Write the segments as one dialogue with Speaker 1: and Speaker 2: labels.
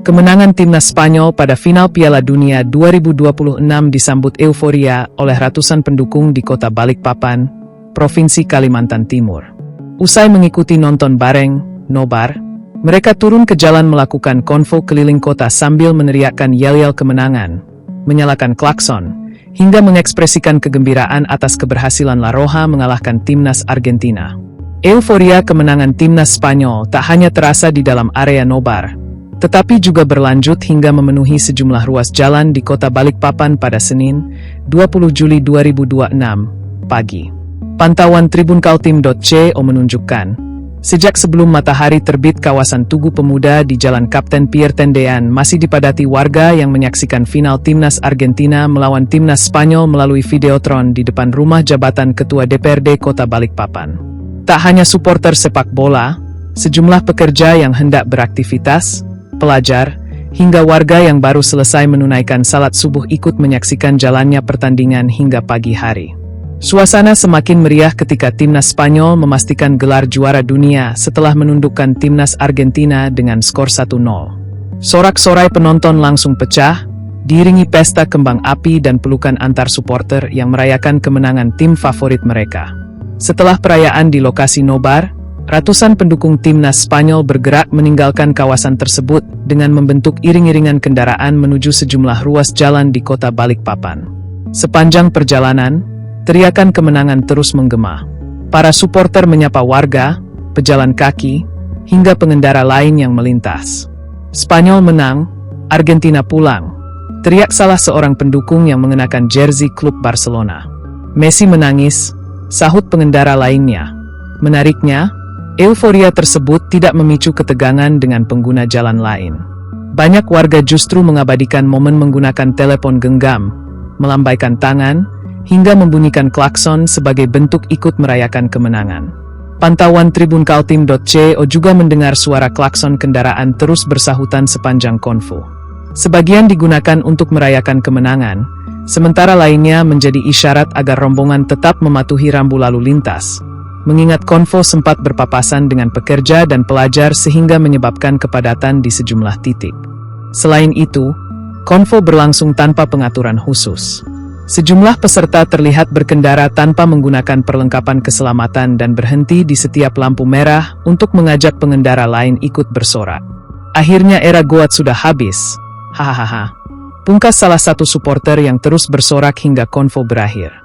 Speaker 1: Kemenangan timnas Spanyol pada final Piala Dunia 2026 disambut euforia oleh ratusan pendukung di kota Balikpapan, Provinsi Kalimantan Timur. Usai mengikuti nonton bareng, nobar, mereka turun ke jalan melakukan konvo keliling kota sambil meneriakkan yel-yel kemenangan, menyalakan klakson, hingga mengekspresikan kegembiraan atas keberhasilan La Roja mengalahkan timnas Argentina. Euforia kemenangan timnas Spanyol tak hanya terasa di dalam area nobar, tetapi juga berlanjut hingga memenuhi sejumlah ruas jalan di kota Balikpapan pada Senin, 20 Juli 2026, pagi. Pantauan tribunkaltim.co menunjukkan, sejak sebelum matahari terbit kawasan Tugu Pemuda di Jalan Kapten Pierre Tendean masih dipadati warga yang menyaksikan final timnas Argentina melawan timnas Spanyol melalui videotron di depan rumah jabatan Ketua DPRD Kota Balikpapan. Tak hanya supporter sepak bola, sejumlah pekerja yang hendak beraktivitas, pelajar, hingga warga yang baru selesai menunaikan salat subuh ikut menyaksikan jalannya pertandingan hingga pagi hari. Suasana semakin meriah ketika timnas Spanyol memastikan gelar juara dunia setelah menundukkan timnas Argentina dengan skor 1-0. Sorak-sorai penonton langsung pecah, diiringi pesta kembang api dan pelukan antar supporter yang merayakan kemenangan tim favorit mereka. Setelah perayaan di lokasi nobar, ratusan pendukung timnas Spanyol bergerak meninggalkan kawasan tersebut dengan membentuk iring-iringan kendaraan menuju sejumlah ruas jalan di kota Balikpapan. Sepanjang perjalanan, teriakan kemenangan terus menggema. Para supporter menyapa warga, pejalan kaki, hingga pengendara lain yang melintas. Spanyol menang, Argentina pulang, teriak salah seorang pendukung yang mengenakan jersey klub Barcelona. Messi menangis, sahut pengendara lainnya. Menariknya, euforia tersebut tidak memicu ketegangan dengan pengguna jalan lain. Banyak warga justru mengabadikan momen menggunakan telepon genggam, melambaikan tangan, hingga membunyikan klakson sebagai bentuk ikut merayakan kemenangan. Pantauan tribunkaltim.co juga mendengar suara klakson kendaraan terus bersahutan sepanjang konvo. Sebagian digunakan untuk merayakan kemenangan, sementara lainnya menjadi isyarat agar rombongan tetap mematuhi rambu lalu lintas, mengingat konvo sempat berpapasan dengan pekerja dan pelajar sehingga menyebabkan kepadatan di sejumlah titik. Selain itu, konvo berlangsung tanpa pengaturan khusus. Sejumlah peserta terlihat berkendara tanpa menggunakan perlengkapan keselamatan dan berhenti di setiap lampu merah untuk mengajak pengendara lain ikut bersorak. Akhirnya era goat sudah habis. Hahaha. Pungkas salah satu supporter yang terus bersorak hingga konvo berakhir.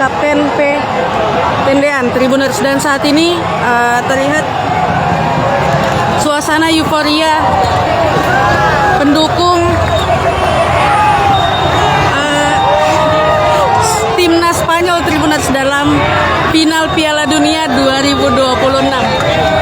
Speaker 2: Kapten P. Tendean Tribuners, dan saat ini terlihat suasana euforia pendukung timnas Spanyol Tribuners dalam final Piala Dunia 2026.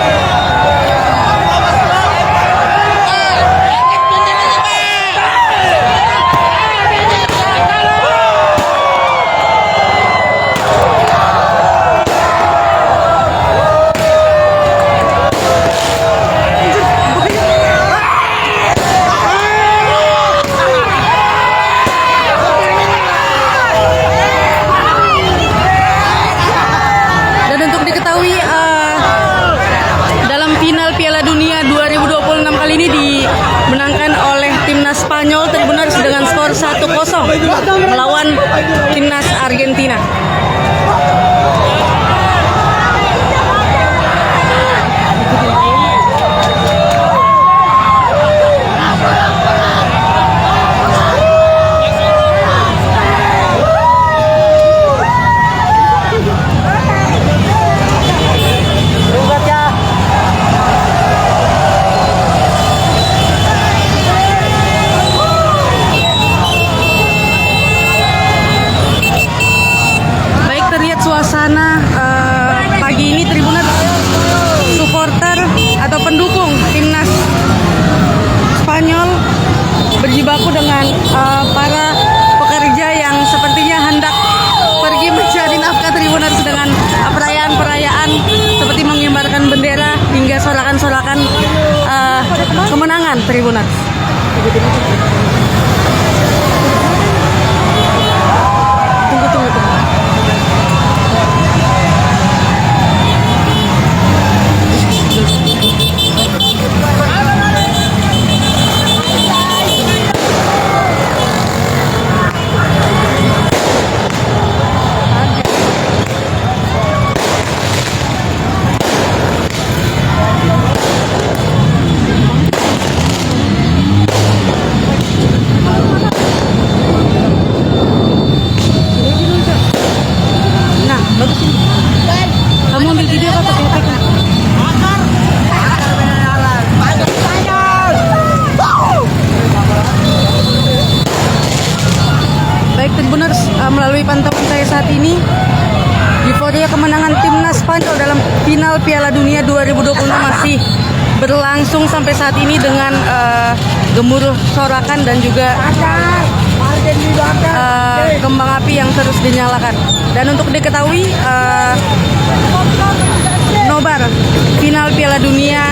Speaker 2: Dalam final Piala Dunia 2026 kali ini dimenangkan oleh timnas Spanyol Tribuners dengan skor 1-0 melawan timnas Argentina. Suasana pagi ini Tribuners supporter atau pendukung timnas Spanyol berjibaku dengan para pekerja yang sepertinya hendak pergi mencari nafkah Tribuners dengan perayaan-perayaan seperti mengibarkan bendera hingga sorakan-sorakan kemenangan Tribuners. Tunggu. Kamu ambil video apa pakai HP kan? Baik Tribuners, melalui pantauan saya saat ini, euforia kemenangan timnas Spanyol dalam final Piala Dunia 2026 masih berlangsung sampai saat ini dengan gemuruh sorakan dan juga kembang api yang terus dinyalakan. Dan untuk diketahui, nobar final Piala Dunia